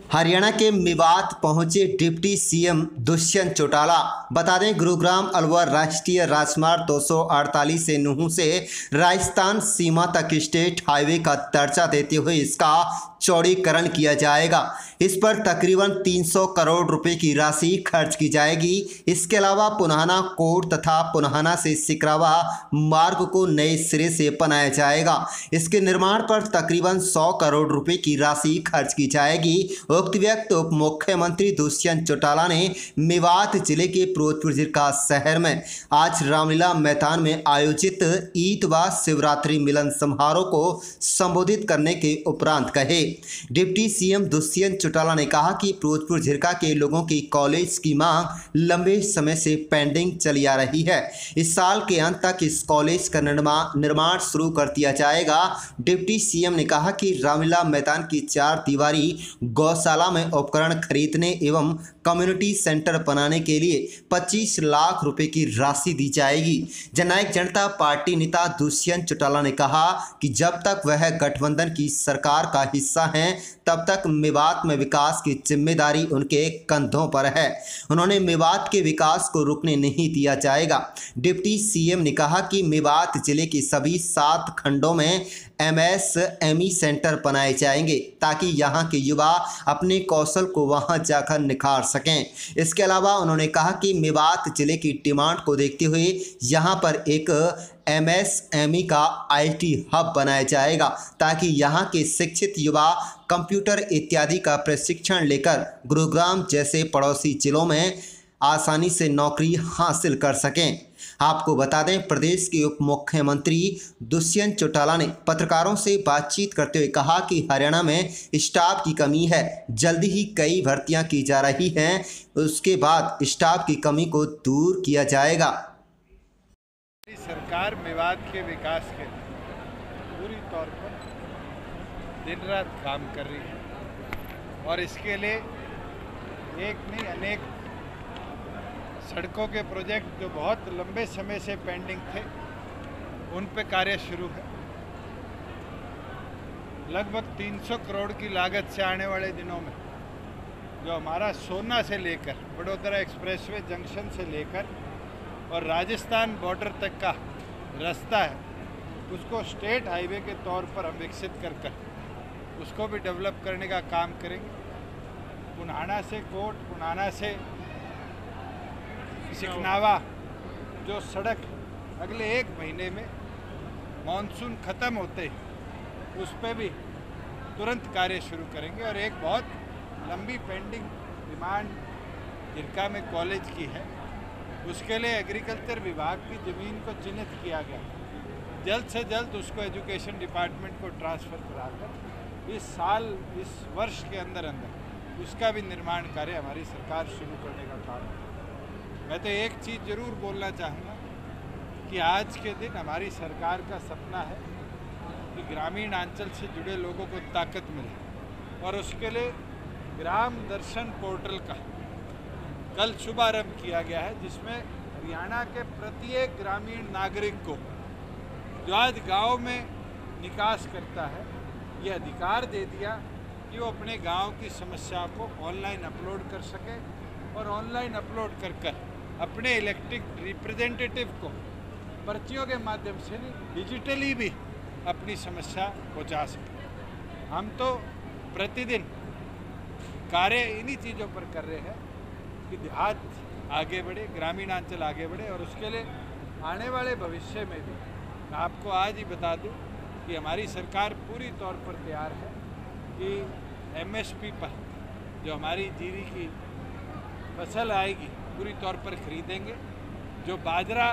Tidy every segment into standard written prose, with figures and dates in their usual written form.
हरियाणा के मेवात पहुंचे deputy CM Dushyant Chautala. बता दें, गुरुग्राम अलवर राष्ट्रीय राजमार्ग 248 से नूंह से राजस्थान सीमा तक स्टेट हाईवे का दर्जा देते हुए इसका चौड़ीकरण किया जाएगा। इस पर तकरीबन 300 करोड़ रुपए की राशि खर्च की जाएगी। इसके अलावा पुनाहना कोट तथा पुनाहना से सिकरावा मार्ग को नए सिरे से बनाया जाएगा। इसके निर्माण पर तकरीबन 100 करोड़ रुपए की राशि खर्च की जाएगी। उक्त व्यक्त उप मुख्यमंत्री दुष्यंत चौटाला ने मेवात जिले के फिरोजपुर जिला शहर में आज रामलीला मैदान में आयोजित ईद व शिवरात्रि मिलन समारोह को संबोधित करने के उपरांत कहे। डिप्टी सीएम दुष्यंत चौटाला ने कहा कि फिरोजपुर जिला के लोगों की कॉलेज की मांग लंबे समय से पेंडिंग चली आ रही है। इस साल के अंत तक इस कॉलेज का निर्माण शुरू कर दिया जाएगा। डिप्टी सीएम ने कहा कि रामलीला मैदान की 4 दीवारी गौशाला में उपकरण खरीदने एवं कम्युनिटी सेंटर बनाने के लिए 25 लाख रुपए की राशि दी जाएगी। जननायक जनता पार्टी नेता दुष्यंत चौटाला ने कहा कि जब तक वह गठबंधन की सरकार का हिस्सा हैं तब तक मेवात में विकास की जिम्मेदारी उनके कंधों पर है। उन्होंने मेवात के विकास को रुकने नहीं दिया जाएगा। डिप्टी सीएम ने कहा कि मेवात जिले के सभी 7 खंडों में MSME सेंटर बनाए जाएंगे ताकि यहां के युवा अपने कौशल को वहां जाकर निखार सकें। इसके अलावा उन्होंने कहा कि मेवात जिले की डिमांड को देखते हुए यहां पर एक MSME का IT हब बनाया जाएगा ताकि यहां के शिक्षित युवा कंप्यूटर इत्यादि का प्रशिक्षण लेकर गुरुग्राम जैसे पड़ोसी जिलों में आसानी से नौकरी हासिल कर सकें। आपको बता दें, प्रदेश के उप मुख्यमंत्री दुष्यंत चौटाला ने पत्रकारों से बातचीत करते हुए कहा कि हरियाणा में स्टाफ की कमी है, जल्दी ही कई भर्तियां की जा रही हैं, उसके बाद स्टाफ की कमी को दूर किया जाएगा। सरकार मेवात के विकास के पूरी तौर पर दिन रात काम कर रही है और इसके लिए एक नहीं अनेक सड़कों के प्रोजेक्ट जो बहुत लंबे समय से पेंडिंग थे उन पे कार्य शुरू है। लगभग 300 करोड़ की लागत से आने वाले दिनों में जो हमारा सोना से लेकर बड़ोदरा एक्सप्रेसवे जंक्शन से लेकर और राजस्थान बॉर्डर तक का रास्ता है उसको स्टेट हाईवे के तौर पर हम विकसित कर उसको भी डेवलप करने का काम करेंगे। पुनाहना से कोट, पुनाहना से सिकनावा जो सड़क अगले 1 महीने में मानसून ख़त्म होते उस पर भी तुरंत कार्य शुरू करेंगे। और एक बहुत लंबी पेंडिंग डिमांड जिरका में कॉलेज की है, उसके लिए एग्रीकल्चर विभाग की ज़मीन को चिन्हित किया गया। जल्द से जल्द उसको एजुकेशन डिपार्टमेंट को ट्रांसफ़र कराकर इस साल, इस वर्ष के अंदर उसका भी निर्माण कार्य हमारी सरकार शुरू करने का काम है। मैं तो एक चीज़ ज़रूर बोलना चाहूँगा कि आज के दिन हमारी सरकार का सपना है कि ग्रामीण अंचल से जुड़े लोगों को ताकत मिले और उसके लिए ग्राम दर्शन पोर्टल का कल शुभारंभ किया गया है, जिसमें हरियाणा के प्रत्येक ग्रामीण नागरिक को जो आज गांव में निकास करता है ये अधिकार दे दिया कि वो अपने गांव की समस्या को ऑनलाइन अपलोड कर सके और ऑनलाइन अपलोड कर अपने इलेक्टेड रिप्रेजेंटेटिव को पर्चियों के माध्यम से डिजिटली भी अपनी समस्या पहुंचा सके। हम तो प्रतिदिन कार्य इन्हीं चीज़ों पर कर रहे हैं कि देहात आगे बढ़े, ग्रामीणांचल आगे बढ़े और उसके लिए आने वाले भविष्य में भी मैं आपको आज ही बता दूं कि हमारी सरकार पूरी तौर पर तैयार है कि MSP पर जो हमारी जीरी की फसल आएगी पूरी तौर पर खरीदेंगे। जो बाजरा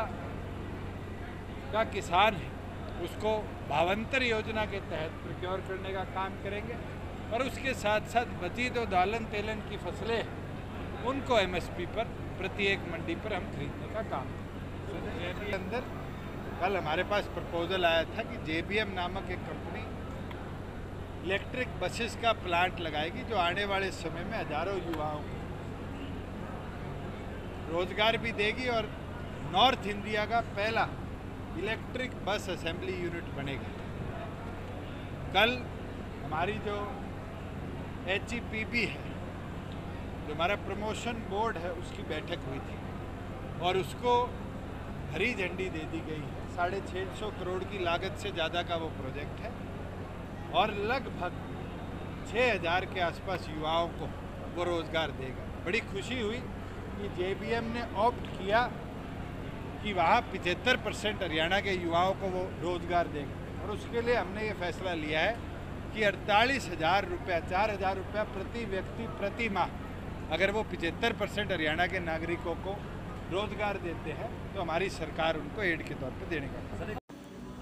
का किसान है उसको भावांतर योजना के तहत प्रोक्योर करने का काम करेंगे और उसके साथ साथ बची जो दालन तेलन की फसलें हैं उनको MSP पर प्रत्येक मंडी पर हम खरीदने का काम करेंगे। के अंदर कल हमारे पास प्रपोजल आया था कि JBM नामक एक कंपनी इलेक्ट्रिक बसेस का प्लांट लगाएगी जो आने वाले समय में हजारों युवाओं को रोजगार भी देगी और नॉर्थ इंडिया का पहला इलेक्ट्रिक बस असेंबली यूनिट बनेगा। कल हमारी जो HEPB है, जो हमारा प्रमोशन बोर्ड है, उसकी बैठक हुई थी और उसको हरी झंडी दे दी गई है। 650 करोड़ की लागत से ज़्यादा का वो प्रोजेक्ट है और लगभग 6000 के आसपास युवाओं को वो रोज़गार देगा। बड़ी खुशी हुई कि JBM ने ऑप्ट किया कि वहाँ 75% हरियाणा के युवाओं को वो रोज़गार देगा और उसके लिए हमने ये फैसला लिया है कि 48,000 रुपया, 4,000 रुपया प्रति व्यक्ति प्रति माह अगर वो 75% हरियाणा के नागरिकों को रोजगार देते हैं तो हमारी सरकार उनको एड के तौर पर देने का।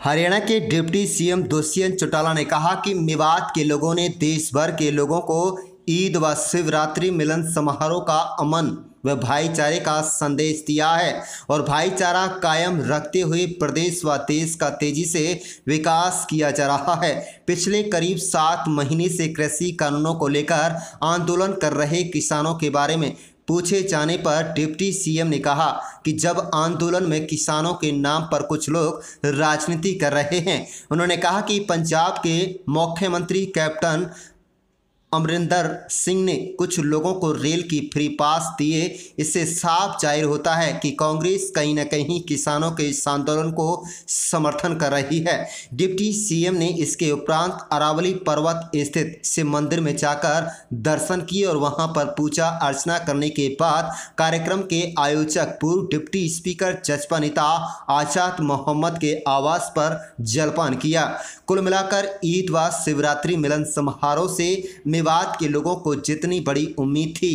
हरियाणा के डिप्टी CM दुष्यंत चौटाला ने कहा कि मेवात के लोगों ने देश भर के लोगों को ईद व शिवरात्रि मिलन समारोह का अमन व भाईचारे का संदेश दिया है और भाईचारा कायम रखते हुए प्रदेश व देश का तेजी से विकास किया जा रहा है। पिछले करीब 7 महीने से कृषि कानूनों को लेकर आंदोलन कर रहे किसानों के बारे में पूछे जाने पर डिप्टी CM ने कहा कि जब आंदोलन में किसानों के नाम पर कुछ लोग राजनीति कर रहे हैं। उन्होंने कहा कि पंजाब के मुख्यमंत्री कैप्टन अमरिंदर सिंह ने कुछ लोगों को रेल की फ्री पास दिए। इससे साफ जाहिर होता है कि कांग्रेस कहीं न कहीं किसानों के इस आंदोलन को समर्थन कर रही है। डिप्टी CM ने इसके उपरांत अरावली पर्वत स्थित शिव मंदिर में जाकर दर्शन किए और वहां पर पूजा अर्चना करने के बाद कार्यक्रम के आयोजक पूर्व डिप्टी स्पीकर जसपा नेता आजाद मोहम्मद के आवास पर जलपान किया। कुल मिलाकर ईद व शिवरात्रि मिलन समारोह से मेवात के लोगों को जितनी बड़ी उम्मीद थी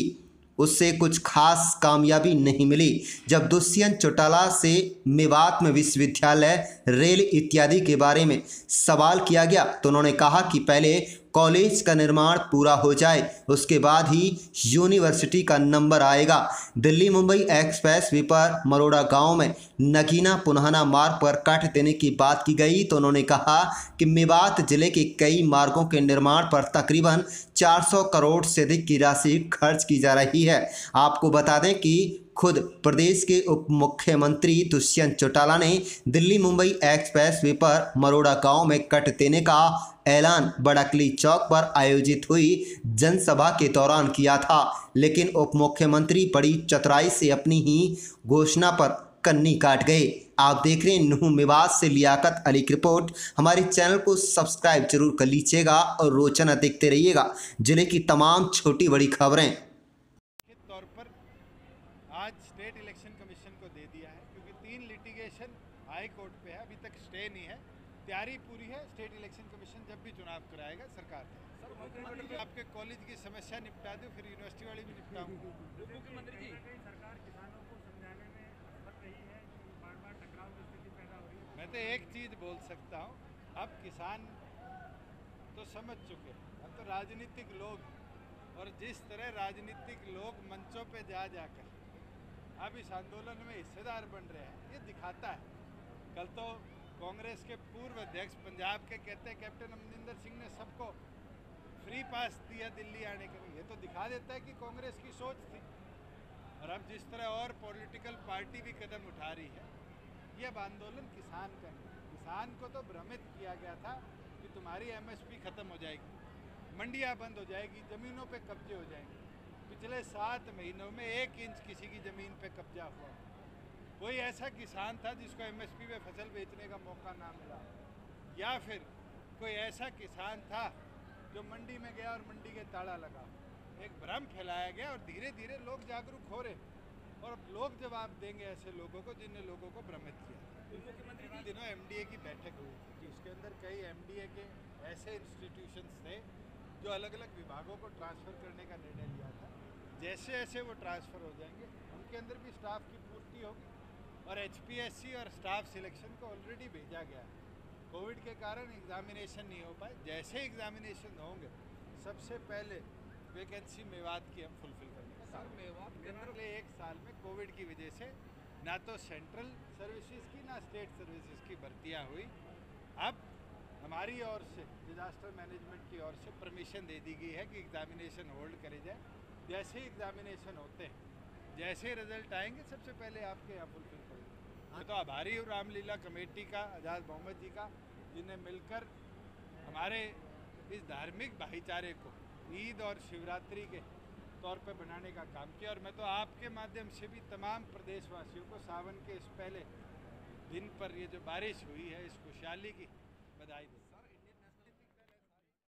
उससे कुछ खास कामयाबी नहीं मिली। जब दुष्यंत चौटाला से मेवात में विश्वविद्यालय, रेल इत्यादि के बारे में सवाल किया गया तो उन्होंने कहा कि पहले कॉलेज का निर्माण पूरा हो जाए, उसके बाद ही यूनिवर्सिटी का नंबर आएगा। दिल्ली मुंबई एक्सप्रेस वे पर मरोड़ा गांव में नगीना पुनहाना मार्ग पर कट देने की बात की गई तो उन्होंने कहा कि मेवात जिले के कई मार्गों के निर्माण पर तकरीबन 400 करोड़ से अधिक की राशि खर्च की जा रही है। आपको बता दें कि खुद प्रदेश के उप मुख्यमंत्री दुष्यंत चौटाला ने दिल्ली मुंबई एक्सप्रेस वे पर मरोड़ा गांव में कट देने का ऐलान बड़कली चौक पर आयोजित हुई जनसभा के दौरान किया था, लेकिन उप मुख्यमंत्री बड़ी चतुराई से अपनी ही घोषणा पर कन्नी काट गए। आप देख रहे हैं नुहू मेवात से लियाकत अली की रिपोर्ट। हमारे चैनल को सब्सक्राइब जरूर कर लीजिएगा और रोजाना देखते रहिएगा जिले की तमाम छोटी बड़ी खबरें। तौर पर आज स्टेट इलेक्शन कमीशन को दे दिया है क्योंकि 3 लिटिगेशन हाई कोर्ट पे है, अभी तक स्टे नहीं है। तैयारी पूरी है। स्टेट इलेक्शन कमीशन जब भी चुनाव कराएगा सरकार है। आपके कॉलेज की समस्या निपटा दो, फिर यूनिवर्सिटी वाली भी निपटाऊंगा। मुख्यमंत्री जी, सरकार किसानों को समझाने में असफल रही है, बार-बार टकराव की स्थिति पैदा हो रही है। मैं तो एक चीज बोल सकता हूँ, अब किसान तो समझ चुके, अब तो राजनीतिक लोग और जिस तरह राजनीतिक लोग मंचों पे जाकर अब इस आंदोलन में हिस्सेदार बन रहे हैं, ये दिखाता है। कल तो कांग्रेस के पूर्व अध्यक्ष पंजाब के कहते हैं कैप्टन अमरिंदर सिंह ने सबको फ्री पास दिया दिल्ली आने के लिए। ये तो दिखा देता है कि कांग्रेस की सोच थी। और अब जिस तरह और पॉलिटिकल पार्टी भी कदम उठा रही है, ये अब आंदोलन किसान का नहीं। किसान को तो भ्रमित किया गया था कि तुम्हारी MSP खत्म हो जाएगी, मंडियाँ बंद हो जाएगी, ज़मीनों पे कब्जे हो जाएंगे। पिछले 7 महीनों में 1 इंच किसी की ज़मीन पे कब्जा हुआ। कोई ऐसा किसान था जिसको MSP पे फसल बेचने का मौका ना मिला, या फिर कोई ऐसा किसान था जो मंडी में गया और मंडी के ताला लगा। एक भ्रम फैलाया गया और धीरे धीरे लोग जागरूक हो रहे और अब लोग जवाब देंगे ऐसे लोगों को जिनने लोगों को भ्रमित किया। मुख्यमंत्री जी, दिनों MDA की बैठक हुई थी, उसके अंदर कई MDA के ऐसे इंस्टीट्यूशंस थे जो अलग अलग विभागों को ट्रांसफ़र करने का निर्णय लिया था। जैसे जैसे वो ट्रांसफ़र हो जाएंगे उनके अंदर भी स्टाफ की पूर्ति होगी और HPSC और स्टाफ सिलेक्शन को ऑलरेडी भेजा गया है। कोविड के कारण एग्जामिनेशन नहीं हो पाए, जैसे एग्जामिनेशन होंगे सबसे पहले वैकेंसी मेवात की हम फुलफिल करेंगे। सर, मेवात के अंदर अगले 1 साल में कोविड की वजह से ना तो सेंट्रल सर्विसेज की ना स्टेट सर्विसेज की भर्तियाँ हुई। अब हमारी ओर से डिजास्टर मैनेजमेंट की ओर से परमिशन दे दी गई है कि एग्जामिनेशन होल्ड करे जाए। जैसे ही एग्जामिनेशन होते हैं, जैसे रिजल्ट आएंगे सबसे पहले आपके यहाँ फुलफिल करेंगे। मैं तो आभारी हूँ रामलीला कमेटी का, आजाद मोहम्मद जी का, जिन्हें मिलकर हमारे इस धार्मिक भाईचारे को ईद और शिवरात्रि के तौर पे बनाने का काम किया। और मैं तो आपके माध्यम से भी तमाम प्रदेशवासियों को सावन के इस पहले दिन पर ये जो बारिश हुई है इस खुशहाली की बधाई देता हूं।